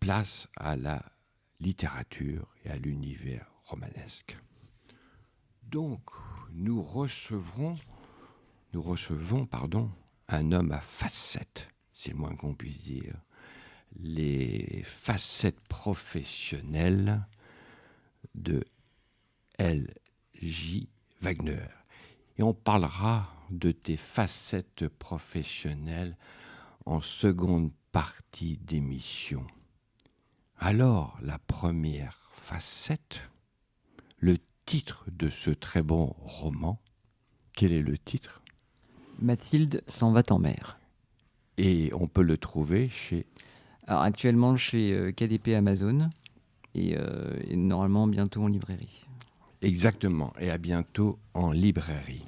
place à la littérature et à l'univers romanesque. Donc, nous recevons un homme à facettes, c'est le moins qu'on puisse dire. Les facettes professionnelles de L.J. Wagner. Et on parlera de tes facettes professionnelles en seconde partie d'émission. Alors, la première facette, le titre de ce très bon roman. Quel est le titre ? Mathilde s'en va en mer. Et on peut le trouver chez... Alors actuellement chez KDP Amazon et normalement bientôt en librairie. Exactement, et à bientôt en librairie.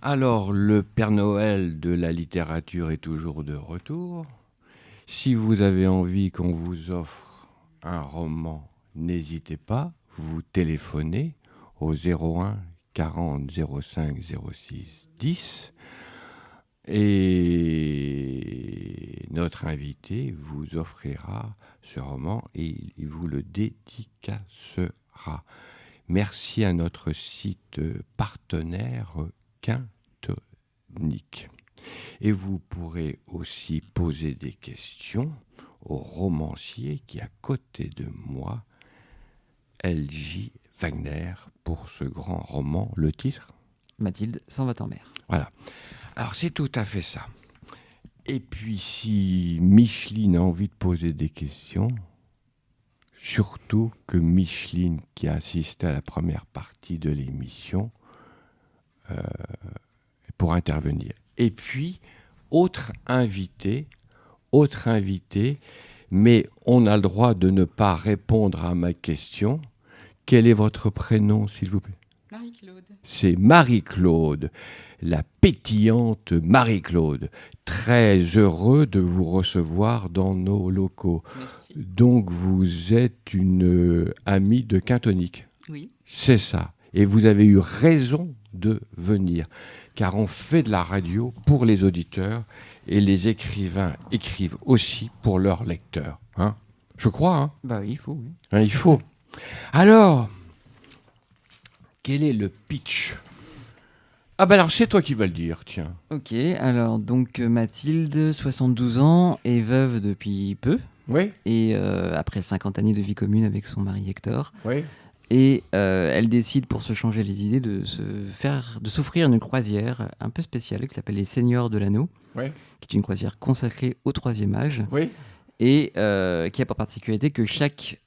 Alors, le Père Noël de la littérature est toujours de retour. Si vous avez envie qu'on vous offre un roman, n'hésitez pas, vous téléphonez au 01 40 05 06 10 et notre invité vous offrira ce roman et il vous le dédicacera. Merci à notre site partenaire Quintonique. Et vous pourrez aussi poser des questions au romancier qui est à côté de moi, L.J. Wagner, pour ce grand roman. Le titre ? Mathilde s'en va en mer. Voilà. Alors c'est tout à fait ça. Et puis si Micheline a envie de poser des questions, surtout que Micheline, qui a assisté à la première partie de l'émission, pour intervenir. Et puis, autre invité, mais on a le droit de ne pas répondre à ma question. Quel est votre prénom, s'il vous plaît ? Marie-Claude. C'est Marie-Claude, la pétillante Marie-Claude. Très heureux de vous recevoir dans nos locaux. Merci. Donc, vous êtes une amie de Quintonique. Oui. C'est ça. Et vous avez eu raison de venir, car on fait de la radio pour les auditeurs et les écrivains écrivent aussi pour leurs lecteurs. Hein ? Je crois. Hein ? Bah oui, il faut. Oui. Hein, il faut. Alors, quel est le pitch ? Ah ben alors c'est toi qui vas le dire, tiens. Ok, alors donc Mathilde, 72 ans, est veuve depuis peu. Oui, Et après 50 années de vie commune avec son mari Hector. oui. Et elle décide, pour se changer les idées, de s'offrir une croisière un peu spéciale qui s'appelle les Seigneurs de l'Anneau, Oui, qui est une croisière consacrée au troisième âge oui. et qui a pour particularité que chaque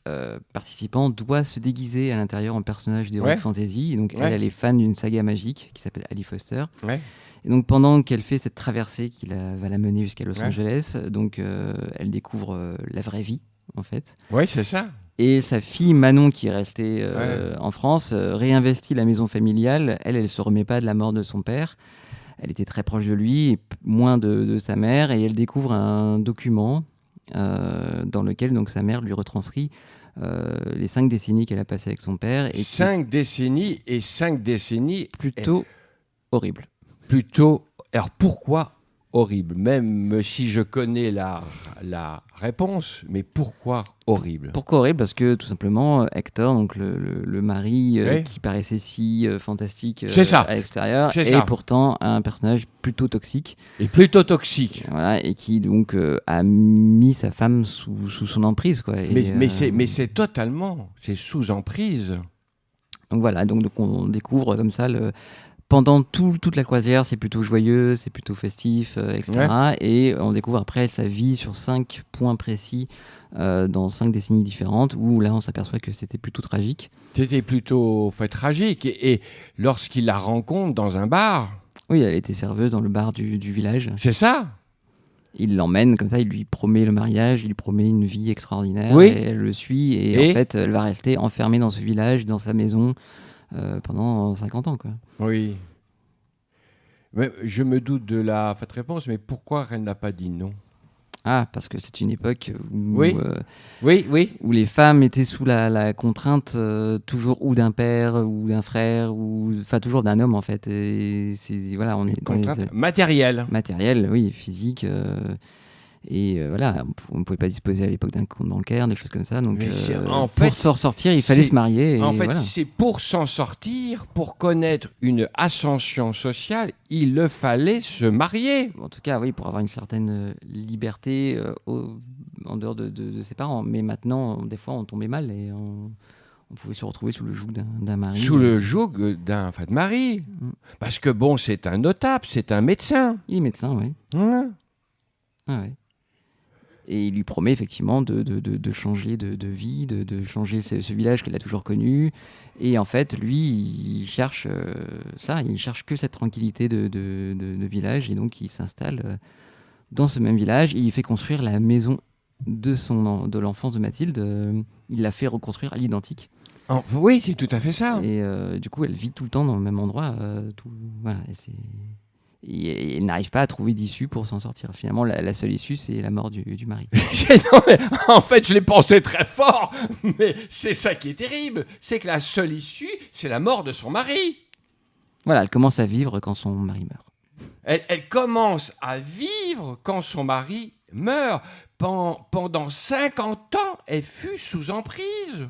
participant doit se déguiser à l'intérieur en personnage d'heroic Ouais. fantasy. Et donc Ouais. elle est fan d'une saga magique qui s'appelle Ali Foster. Ouais. Et donc pendant qu'elle fait cette traversée qui va la mener jusqu'à Los Ouais. Angeles, donc elle découvre la vraie vie en fait. Oui, c'est ça. Et sa fille Manon, qui est restée Ouais. en France, réinvestit la maison familiale. Elle se remet pas de la mort de son père. Elle était très proche de lui, et moins de sa mère. Et elle découvre un document dans lequel donc, sa mère lui retranscrit les 5 décennies qu'elle a passées avec son père. Et 5 décennies et 5 décennies plutôt horrible. plutôt... Alors pourquoi horrible ? Même si je connais la réponse, mais pourquoi horrible ? Pourquoi horrible ? Parce que tout simplement, Hector, donc le mari Oui. qui paraissait si fantastique C'est ça. à l'extérieur, C'est est ça. pourtant un personnage plutôt toxique. Et plutôt toxique. Voilà, et qui donc a mis sa femme sous son emprise, quoi. Et, Mais c'est totalement, c'est sous emprise. donc voilà, donc on découvre comme ça pendant toute la croisière, c'est plutôt joyeux, c'est plutôt festif, etc. Et on découvre après sa vie sur 5 points précis dans 5 décennies différentes, où là on s'aperçoit que c'était plutôt tragique. C'était plutôt tragique. Et lorsqu'il la rencontre dans un bar, Oui, elle était serveuse dans le bar du village. c'est ça. Il l'emmène comme ça, il lui promet le mariage, il lui promet une vie extraordinaire, Oui. et elle le suit, et en fait elle va rester enfermée dans ce village, dans sa maison, pendant 50 ans, quoi. Oui. Mais je me doute de la réponse, mais pourquoi elle n'a pas dit non ? Ah, parce que c'est une époque où, Oui. Oui. où les femmes étaient sous la contrainte toujours ou d'un père ou d'un frère, enfin toujours d'un homme en fait. Et voilà, on est dans les Contrainte matérielle. matériels, oui, physiques. Et voilà, on ne pouvait pas disposer à l'époque d'un compte bancaire, des choses comme ça. Donc, en pour fait, s'en sortir, il fallait se marier. En Et fait, voilà. c'est pour s'en sortir, pour connaître une ascension sociale, il le fallait se marier. En tout cas, oui, pour avoir une certaine liberté en dehors de ses parents. Mais maintenant, des fois, on tombait mal et on pouvait se retrouver sous le joug d'un mari. Sous le joug d'un mari. Parce que bon, c'est un notable, c'est un médecin. Il est médecin, oui. Ouais. Ah ouais. Et il lui promet effectivement de changer de vie, de changer ce village qu'il a toujours connu. Et en fait, lui, il cherche ça, il cherche que cette tranquillité de village. Et donc, il s'installe dans ce même village. Et il fait construire la maison de l'enfance de Mathilde. Il l'a fait reconstruire à l'identique. Oui, c'est tout à fait ça. Et du coup, elle vit tout le temps dans le même endroit. Voilà, et elle n'arrive pas à trouver d'issue pour s'en sortir. Finalement, la seule issue, c'est la mort du mari. Non, mais, en fait, je l'ai pensé très fort, mais c'est ça qui est terrible. C'est que la seule issue, c'est la mort de son mari. Voilà, elle commence à vivre quand son mari meurt. Elle commence à vivre quand son mari meurt. Pendant 50 ans, elle fut sous emprise.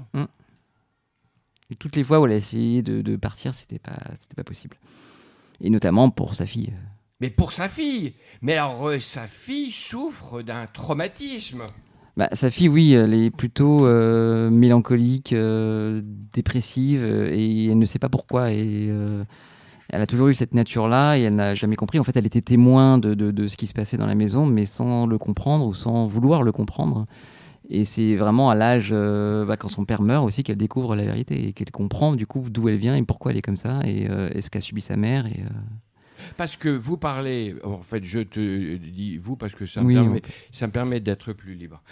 Et toutes les fois où elle a essayé de partir, c'était pas possible. Et notamment pour sa fille. Mais pour sa fille. Mais alors, sa fille souffre d'un traumatisme. Bah, sa fille, oui, elle est plutôt mélancolique, dépressive, et elle ne sait pas pourquoi. Et elle a toujours eu cette nature-là, et elle n'a jamais compris. En fait, elle était témoin de ce qui se passait dans la maison, mais sans le comprendre ou sans vouloir le comprendre. Et c'est vraiment à l'âge, quand son père meurt aussi, qu'elle découvre la vérité et qu'elle comprend du coup d'où elle vient et pourquoi elle est comme ça et ce qu'a subi sa mère. Parce que vous parlez, en fait, je te dis vous parce que ça me permet d'être plus libre.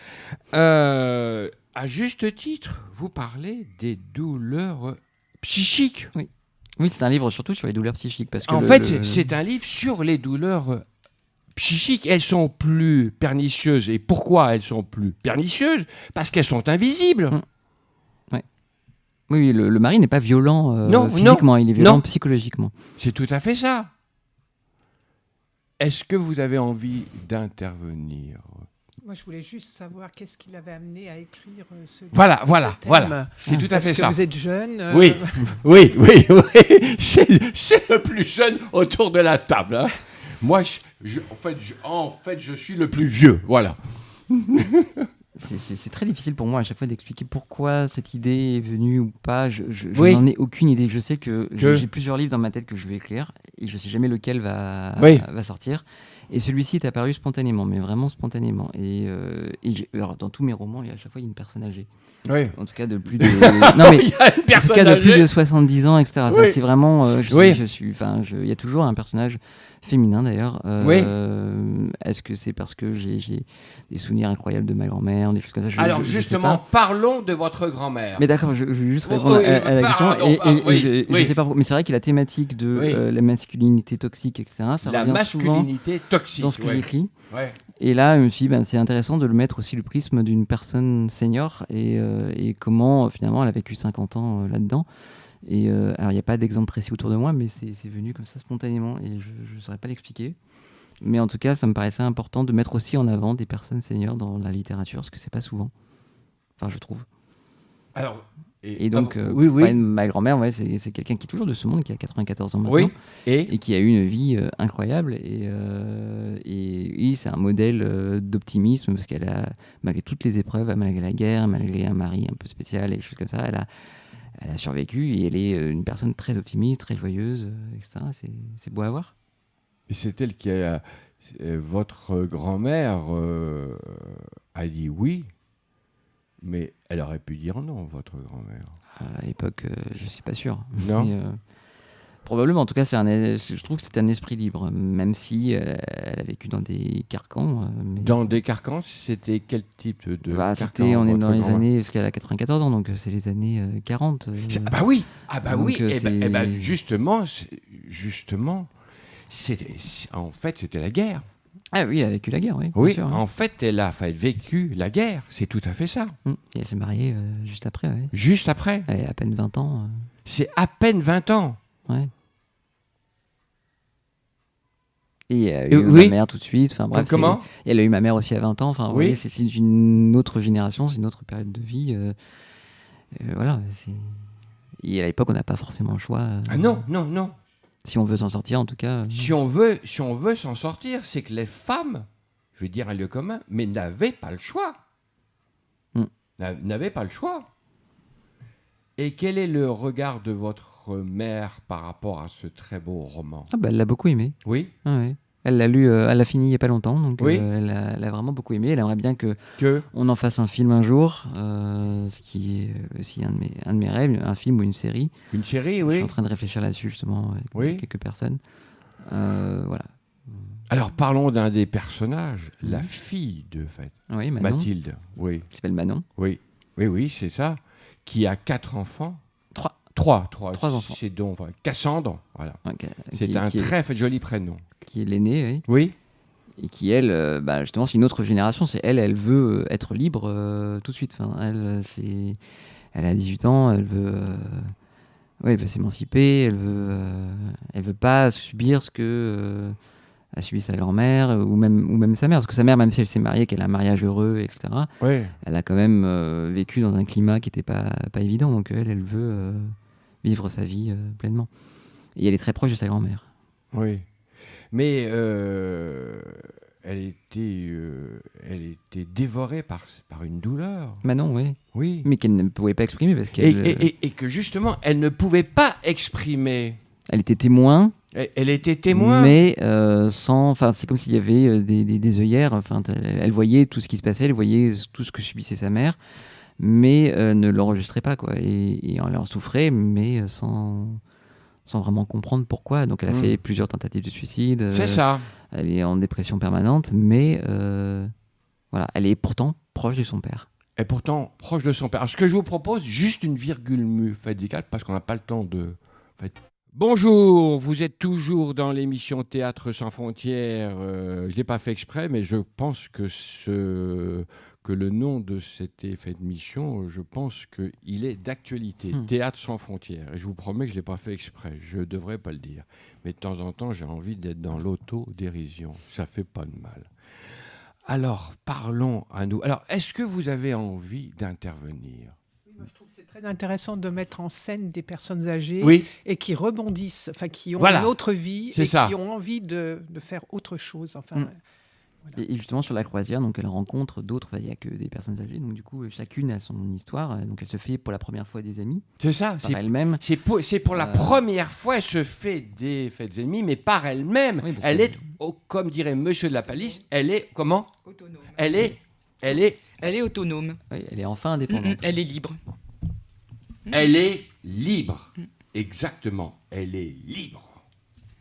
À juste titre, vous parlez des douleurs psychiques. Oui, c'est un livre surtout sur les douleurs psychiques. Parce que c'est un livre sur les douleurs psychiques. Elles sont plus pernicieuses. Et pourquoi elles sont plus pernicieuses ? Parce qu'elles sont invisibles. Oui, le mari n'est pas violent physiquement, il est violent psychologiquement. C'est tout à fait ça. Est-ce que vous avez envie d'intervenir ? Moi, je voulais juste savoir qu'est-ce qui l'avait amené à écrire ce Voilà. C'est tout à fait ça. Parce que vous êtes jeune. Oui. C'est le plus jeune autour de la table. Hein. Moi, en fait, je suis le plus vieux. Voilà. C'est très difficile pour moi à chaque fois d'expliquer pourquoi cette idée est venue ou pas. Je n'en ai aucune idée. Je sais que j'ai plusieurs livres dans ma tête que je vais écrire et je ne sais jamais lequel va sortir. Et celui-ci est apparu spontanément, mais vraiment spontanément. Alors, dans tous mes romans, à chaque fois, il y a une personne âgée. Oui. En tout cas, de plus de... non, mais en tout cas, de plus de 70 ans, etc. Enfin, c'est vraiment... il y a toujours un personnage féminin, d'ailleurs. Est-ce que c'est parce que j'ai des souvenirs incroyables de ma grand-mère, des choses comme ça? Alors, justement, parlons de votre grand-mère. Mais d'accord, je vais juste répondre à la question. Je sais pas pourquoi, mais c'est vrai que la thématique de la masculinité toxique, etc., ça la revient masculinité toxique dans ce que j'écris. Ouais. Et là, je me suis dit, c'est intéressant de le mettre aussi le prisme d'une personne senior et comment, finalement, elle a vécu 50 ans là-dedans. Et alors, il n'y a pas d'exemple précis autour de moi, mais c'est venu comme ça spontanément et je ne saurais pas l'expliquer. Mais en tout cas, ça me paraissait important de mettre aussi en avant des personnes seniors dans la littérature, parce que c'est pas souvent. Enfin, je trouve. Alors, et donc, ma grand-mère, c'est quelqu'un qui est toujours de ce monde, qui a 94 ans maintenant, et qui a eu une vie incroyable. Et oui, c'est un modèle d'optimisme, parce qu'elle a, malgré toutes les épreuves, malgré la guerre, malgré un mari un peu spécial et des choses comme ça, elle a survécu et elle est une personne très optimiste, très joyeuse, etc. C'est beau à voir. Et c'est elle qui a... Votre grand-mère a dit oui, mais elle aurait pu dire non, votre grand-mère. À l'époque, je ne suis pas sûr. Non. Mais, probablement, en tout cas, je trouve que c'est un esprit libre, même si elle a vécu dans des carcans. Dans des carcans, c'était quel type de carcan? On est dans les années, parce qu'elle a 94 ans, donc c'est les années 40. Ah bah oui, justement, en fait, c'était la guerre. Ah oui, elle a vécu la guerre, oui. Oui, sûr, en fait, elle a vécu la guerre, c'est tout à fait ça. Et elle s'est mariée juste après, oui. Juste après. Elle a à peine 20 ans. C'est à peine 20 ans. Ouais. Et elle a eu oui. ma mère tout de suite. Enfin bref, Comment et elle a eu ma mère aussi à 20 ans. Enfin, vous Oui. voyez, c'est une autre génération, c'est une autre période de vie. Voilà. Et à l'époque, on n'a pas forcément le choix. Ah non, non, non. Si on veut s'en sortir, en tout cas. Si on veut s'en sortir, c'est que les femmes, je vais dire un lieu commun, mais n'avaient pas le choix. N'avaient pas le choix. Et quel est le regard de votre mère par rapport à ce très beau roman ? Ah bah, elle l'a beaucoup aimé. Oui. Ah ouais. Elle l'a lu, elle l'a fini il n'y a pas longtemps, donc Oui. elle a vraiment beaucoup aimé. Elle aimerait bien Que qu'on en fasse un film un jour, ce qui est aussi un de mes rêves, un film ou une série. une série, Je oui. suis en train de réfléchir là-dessus justement avec Oui. quelques personnes. Voilà. Alors parlons d'un des personnages, la fille de fait, Oui, Manon, Mathilde. Oui, qui s'appelle Manon. oui, oui, oui, c'est ça. Qui a 4 enfants. 3. Trois enfants. C'est donc Cassandre. Voilà. Okay. C'est un très joli prénom. Qui est l'aînée, oui. Oui. Et qui, elle, justement, c'est une autre génération. C'est elle veut être libre tout de suite. Enfin, elle a 18 ans, elle veut s'émanciper, elle veut pas subir ce que a subi sa grand-mère ou même sa mère. Parce que sa mère, même si elle s'est mariée, qu'elle a un mariage heureux, etc., Oui. elle a quand même vécu dans un climat qui n'était pas évident. Donc elle veut vivre sa vie pleinement. Et elle est très proche de sa grand-mère. Oui. Mais elle était dévorée par une douleur. Manon, oui. Oui. Mais qu'elle ne pouvait pas exprimer parce qu'elle Et que justement, elle ne pouvait pas exprimer. elle était témoin. Elle était témoin. Mais c'est comme s'il y avait des œillères. Enfin, elle voyait tout ce qui se passait, elle voyait tout ce que subissait sa mère, mais ne l'enregistrait pas, quoi. Et elle en souffrait, mais sans vraiment comprendre pourquoi. Donc elle a fait plusieurs tentatives de suicide. C'est ça. Elle est en dépression permanente, mais voilà, elle est pourtant proche de son père. Et pourtant proche de son père. Alors, ce que je vous propose, juste une virgule musicale, parce qu'on n'a pas le temps de... Bonjour, vous êtes toujours dans l'émission Théâtre sans frontières. Je ne l'ai pas fait exprès, mais je pense que le nom de cette émission, je pense qu'il est d'actualité. Théâtre sans frontières. Et je vous promets que je ne l'ai pas fait exprès. Je ne devrais pas le dire. Mais de temps en temps, j'ai envie d'être dans l'autodérision. Ça ne fait pas de mal. Alors, parlons à nous. Alors, est-ce que vous avez envie d'intervenir ? Moi, je trouve que c'est très intéressant de mettre en scène des personnes âgées et qui rebondissent, enfin qui ont une autre vie et qui ont envie de faire autre chose. Enfin, voilà. Et justement sur la croisière, donc elle rencontre d'autres. Il n'y a que des personnes âgées, donc du coup chacune a son histoire. Donc elle se fait pour la première fois des amis. C'est ça. Par elle-même. C'est pour la première fois elle se fait des ennemis, mais par elle-même. Oui, elle est, comme dirait Monsieur de la Palisse, elle est comment ? Autonome. Elle est autonome. Oui, elle est enfin indépendante. Elle est libre. Elle est libre. Exactement. Elle est libre.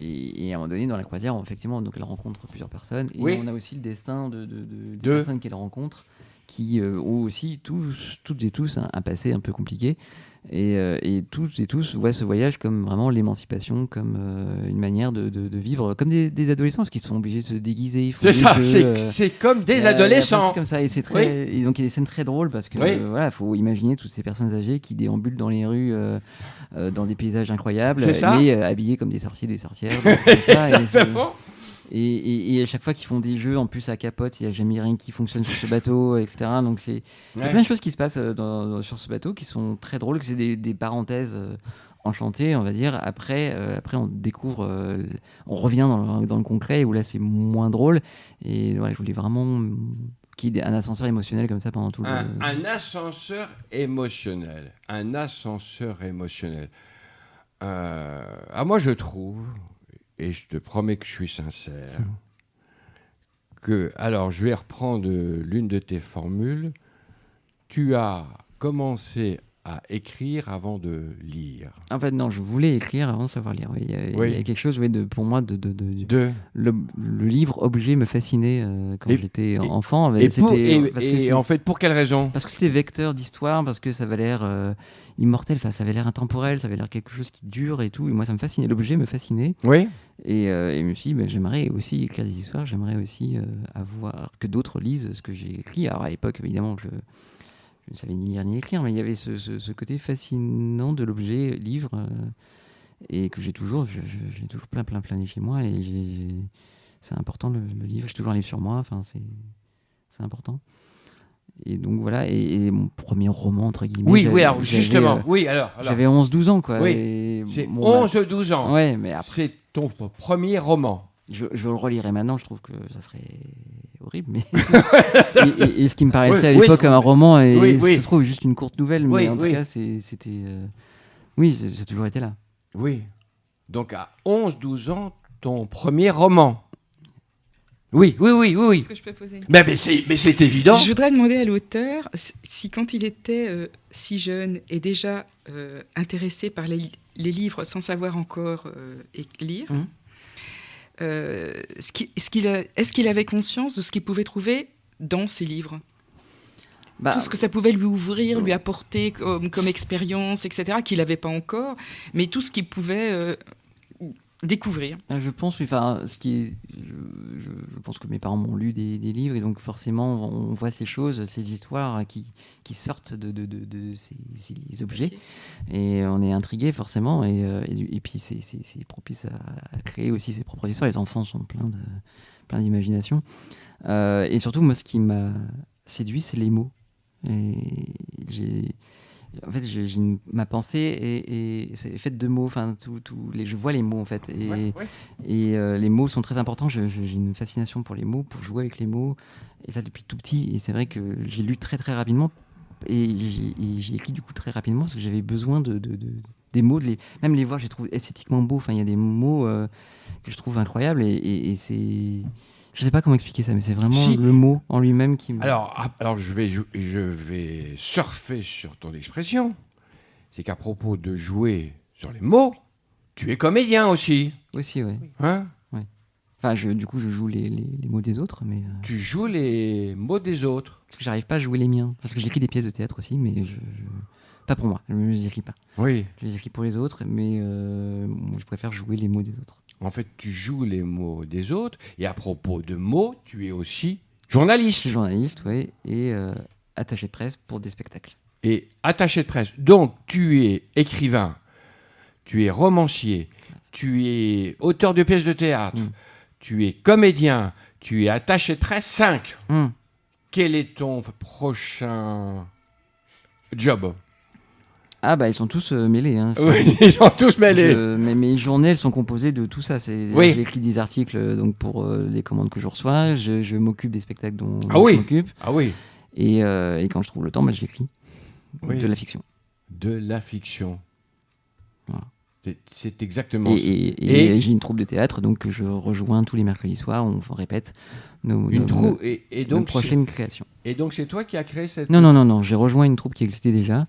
Et à un moment donné, dans la croisière, effectivement, donc elle rencontre plusieurs personnes. Et on a aussi le destin des personnes qu'elle rencontre qui ont aussi toutes et tous un passé un peu compliqué. Et toutes et tous voient ce voyage comme vraiment l'émancipation, comme une manière de vivre, comme des adolescents qui sont obligés de se déguiser. C'est ça, c'est comme des adolescents. Comme ça. Et c'est très, et donc il y a des scènes très drôles parce que voilà, faut imaginer toutes ces personnes âgées qui déambulent dans les rues, dans des paysages incroyables, mais habillées comme des sorciers, des sorcières, comme ça. Et à chaque fois qu'ils font des jeux, en plus à capote, il n'y a jamais rien qui fonctionne sur ce bateau, etc. Donc il y a plein de choses qui se passent sur ce bateau qui sont très drôles, que c'est des parenthèses enchantées, on va dire. Après on découvre, on revient dans le concret où là c'est moins drôle. Et voilà, je voulais vraiment qu'il y ait un ascenseur émotionnel comme ça pendant tout un ascenseur émotionnel. Un ascenseur émotionnel. Moi je trouve... Et je te promets que je suis sincère. Alors, je vais reprendre l'une de tes formules. Tu as commencé à écrire avant de lire. En fait, non, je voulais écrire avant de savoir lire. Il y a quelque chose, pour moi, le livre objet me fascinait quand j'étais enfant. Et en fait, pour quelle raison ? Parce que c'était vecteur d'histoire, parce que ça avait l'air immortel, ça avait l'air intemporel, ça avait l'air quelque chose qui dure et tout. Et moi, ça me fascinait. L'objet me fascinait. Oui. Et je me suis dit, j'aimerais aussi écrire des histoires, j'aimerais aussi avoir que d'autres lisent ce que j'ai écrit. Alors à l'époque, évidemment, je ne savais ni lire ni écrire, mais il y avait ce côté fascinant de l'objet livre et que j'ai toujours plein chez moi. Et c'est important le livre. J'ai toujours un livre sur moi. Enfin, c'est important. Et donc voilà, et mon premier roman, entre guillemets. Oui, alors justement, j'avais 11-12 ans, quoi. Oui, c'est 11-12 ans. Ouais, mais après... C'est ton premier roman. Je le relirais maintenant, je trouve que ça serait horrible, mais... et ce qui me paraissait à l'époque comme un roman, je trouve juste une courte nouvelle, mais en tout cas, c'était... Oui, ça a toujours été là. Oui. Donc à 11-12 ans, ton premier roman. Oui. Est-ce que je peux poser une question ? Mais c'est évident. Je voudrais demander à l'auteur si quand il était si jeune et déjà intéressé par les livres sans savoir encore lire, est-ce qu'il avait conscience de ce qu'il pouvait trouver dans ces livres ? Tout ce que ça pouvait lui ouvrir, lui apporter comme expérience, etc., qu'il n'avait pas encore, mais tout ce qu'il pouvait... découvrir. Je pense, je pense que mes parents m'ont lu des livres et donc forcément on voit ces choses, ces histoires qui sortent de ces objets et on est intrigué forcément et puis c'est propice à créer aussi ses propres histoires. Les enfants sont pleins d'imagination et surtout moi ce qui m'a séduit c'est les mots. Et ma pensée est faite de mots. Enfin, je vois les mots en fait. Et les mots sont très importants. J'ai une fascination pour les mots, pour jouer avec les mots. Et ça depuis tout petit. Et c'est vrai que j'ai lu très très rapidement. Et j'ai écrit du coup très rapidement parce que j'avais besoin des mots, même les voir, je les trouve esthétiquement beaux. Enfin, il y a des mots que je trouve incroyables. Et c'est... Je ne sais pas comment expliquer ça, mais c'est vraiment le mot en lui-même qui me... Alors je vais surfer sur ton expression. C'est qu'à propos de jouer sur les mots, tu es comédien aussi. Aussi, oui. Hein ? Oui. Enfin, du coup, je joue les mots des autres, mais... Tu joues les mots des autres. Parce que j'arrive pas à jouer les miens. Parce que j'écris des pièces de théâtre aussi, mais pas pour moi. Je ne les écris pas. Oui. Je les écris pour les autres, mais moi, je préfère jouer les mots des autres. En fait, tu joues les mots des autres. Et à propos de mots, tu es aussi journaliste. Je suis journaliste, oui, et attaché de presse pour des spectacles. Et attaché de presse. Donc, tu es écrivain, tu es romancier, tu es auteur de pièces de théâtre, tu es comédien, tu es attaché de presse. 5. Quel est ton prochain job ? Ah bah ils sont tous mêlés. Hein, oui, ils sont tous mêlés. Mais mes journées, elles sont composées de tout ça. J'écris des articles donc, pour les commandes que je reçois. Je m'occupe des spectacles dont je m'occupe. Ah oui. Et quand je trouve le temps, j'écris de la fiction. De la fiction. Voilà. C'est exactement ça. Et j'ai une troupe de théâtre, donc je rejoins tous les mercredis soirs. On répète nos prochaines créations. Et donc c'est toi qui as créé cette... Non. J'ai rejoint une troupe qui existait déjà.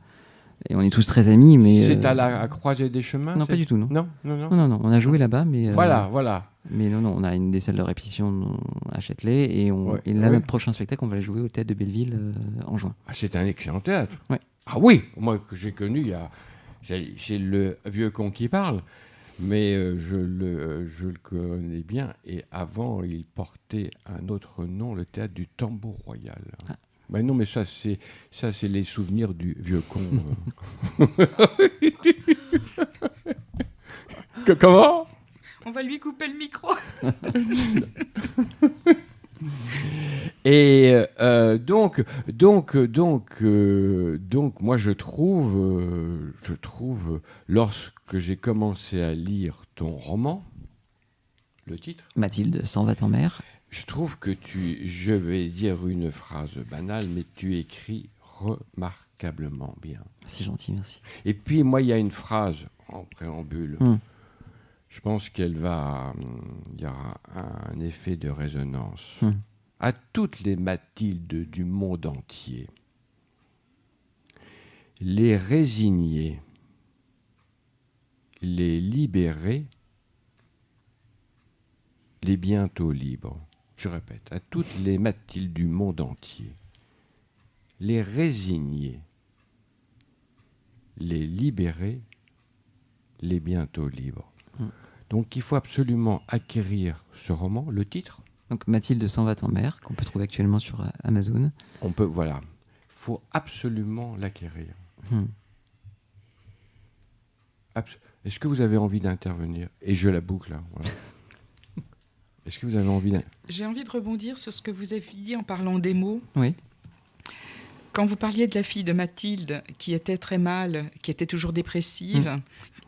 Et on est tous très amis, mais... C'est à la croisée des chemins ? Non, pas du tout, non. Non. On a joué là-bas, mais... Voilà. Mais non, on a des salles de répétition à Châtelet, et notre prochain spectacle, on va le jouer au Théâtre de Belleville en juin. Ah, c'est un excellent théâtre. Ouais. Ah oui, moi que j'ai connu, c'est le vieux con qui parle, mais je le connais bien, et avant, il portait un autre nom, le Théâtre du Tambour Royal. Ah. Ben non, mais ça c'est les souvenirs du vieux con. Comment ? On va lui couper le micro. Et donc, moi je trouve, lorsque j'ai commencé à lire ton roman, le titre, Mathilde s'en va en mer. Je trouve que je vais dire une phrase banale, mais tu écris remarquablement bien. C'est gentil, merci. Et puis, moi, il y a une phrase en préambule. Je pense il y aura un effet de résonance. À toutes les Mathildes du monde entier, les résignés, les libérés, les bientôt libres. Je répète, à toutes les Mathildes du monde entier, les résignés, les libérés, les bientôt libres. Donc il faut absolument acquérir ce roman, le titre. Donc Mathilde s'en va en mer, qu'on peut trouver actuellement sur Amazon. Voilà. Il faut absolument l'acquérir. Est-ce que vous avez envie d'intervenir ? Et je la boucle, là. Voilà. Est-ce que vous avez envie J'ai envie de rebondir sur ce que vous avez dit en parlant des mots. Oui. Quand vous parliez de la fille de Mathilde, qui était très mal, qui était toujours dépressive,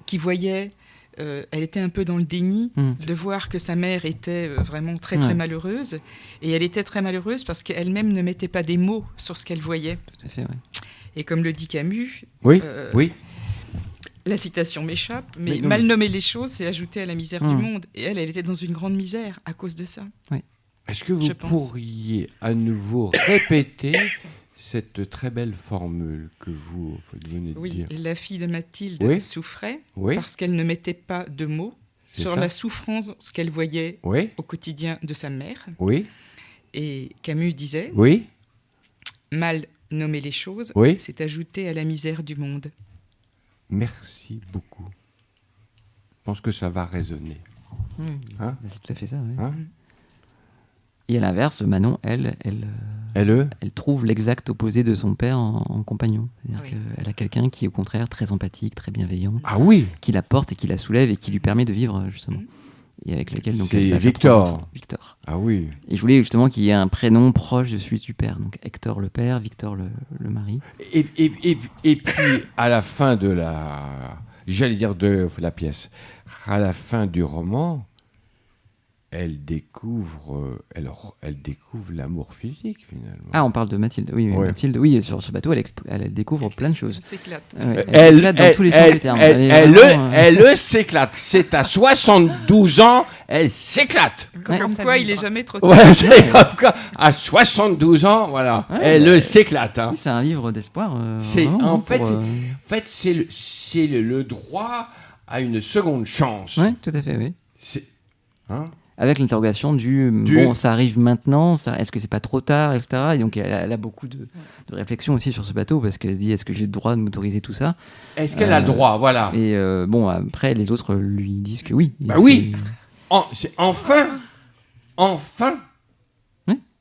qui voyait... elle était un peu dans le déni de voir que sa mère était vraiment très, très malheureuse. Et elle était très malheureuse parce qu'elle-même ne mettait pas des mots sur ce qu'elle voyait. Tout à fait, oui. Et comme le dit Camus, la citation m'échappe, mais mal nommer les choses, c'est ajouter à la misère du monde. Et elle était dans une grande misère à cause de ça. Oui. Est-ce que vous pourriez à nouveau répéter cette très belle formule que vous venez de dire? La fille de Mathilde souffrait parce qu'elle ne mettait pas de mots sur la souffrance qu'elle voyait au quotidien de sa mère. Oui. Et Camus disait mal nommer les choses, c'est ajouter à la misère du monde. Merci beaucoup. Je pense que ça va résonner. C'est tout à fait ça. Oui. Et à l'inverse, Manon, elle trouve l'exact opposé de son père en compagnon. C'est-à-dire qu'elle a quelqu'un qui est au contraire très empathique, très bienveillant, qui la porte et qui la soulève et qui lui permet de vivre justement. Et avec lequel donc c'est Victor. Ah oui. Et je voulais justement qu'il y ait un prénom proche de celui du père. Donc Hector le père, Victor le mari. Et puis à la fin de la pièce, à la fin du roman, elle découvre l'amour physique finalement. Ah, on parle de Mathilde. Oui, Mathilde. Oui, sur ce bateau, elle découvre plein de choses. Elle s'éclate. Elle s'éclate dans tous les sens du terme. Elle s'éclate. C'est à 72 ans, elle s'éclate. Comme quoi, il est jamais trop tard. Ouais, c'est comme quoi, à 72 ans, voilà, elle s'éclate. Hein. Oui, c'est un livre d'espoir. En fait, c'est le droit à une seconde chance. Oui, tout à fait, oui. Avec l'interrogation bon, ça arrive maintenant, est-ce que c'est pas trop tard, etc. Et donc elle a beaucoup de réflexions aussi sur ce bateau parce qu'elle se dit est-ce que j'ai le droit de m'autoriser tout ça ? Est-ce qu'elle a le droit, voilà. Et bon, après les autres lui disent que oui. Oui. C'est enfin.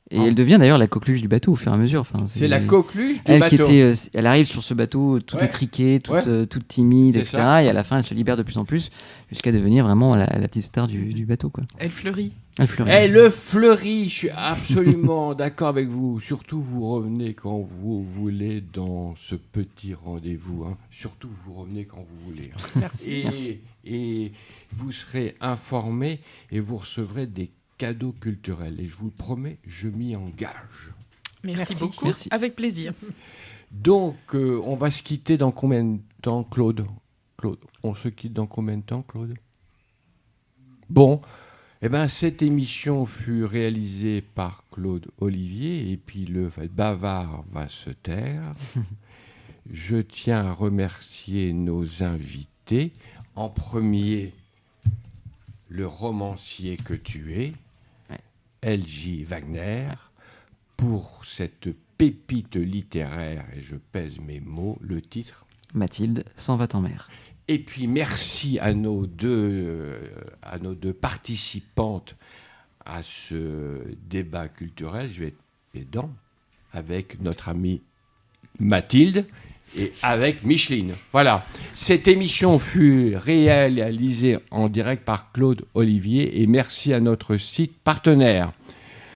Et elle devient d'ailleurs la coqueluche du bateau au fur et à mesure. Enfin, c'est la coqueluche du bateau. Elle arrive sur ce bateau tout étriquée, toute timide, etc. Ça. Et à la fin, elle se libère de plus en plus jusqu'à devenir vraiment la petite star du bateau. Quoi. Elle fleurit. Elle fleurit. Je suis absolument d'accord avec vous. Surtout, vous revenez quand vous voulez dans ce petit rendez-vous. Hein. Surtout, vous revenez quand vous voulez. Hein. Merci. Et vous serez informés et vous recevrez des cadeau culturel. Et je vous le promets, je m'y engage. Merci beaucoup. Merci. Avec plaisir. Donc, on va se quitter dans combien de temps, Claude ? On se quitte dans combien de temps, Claude ? Bon, cette émission fut réalisée par Claude Olivier et puis le bavard va se taire. Je tiens à remercier nos invités. En premier, le romancier que tu es, L.J. Wagner, pour cette pépite littéraire, et je pèse mes mots, le titre Mathilde s'en va en mer. Et puis merci à nos deux participantes à ce débat culturel. Je vais être pédant avec notre amie Mathilde et avec Micheline. Voilà. Cette émission fut réalisée en direct par Claude Olivier et merci à notre site partenaire.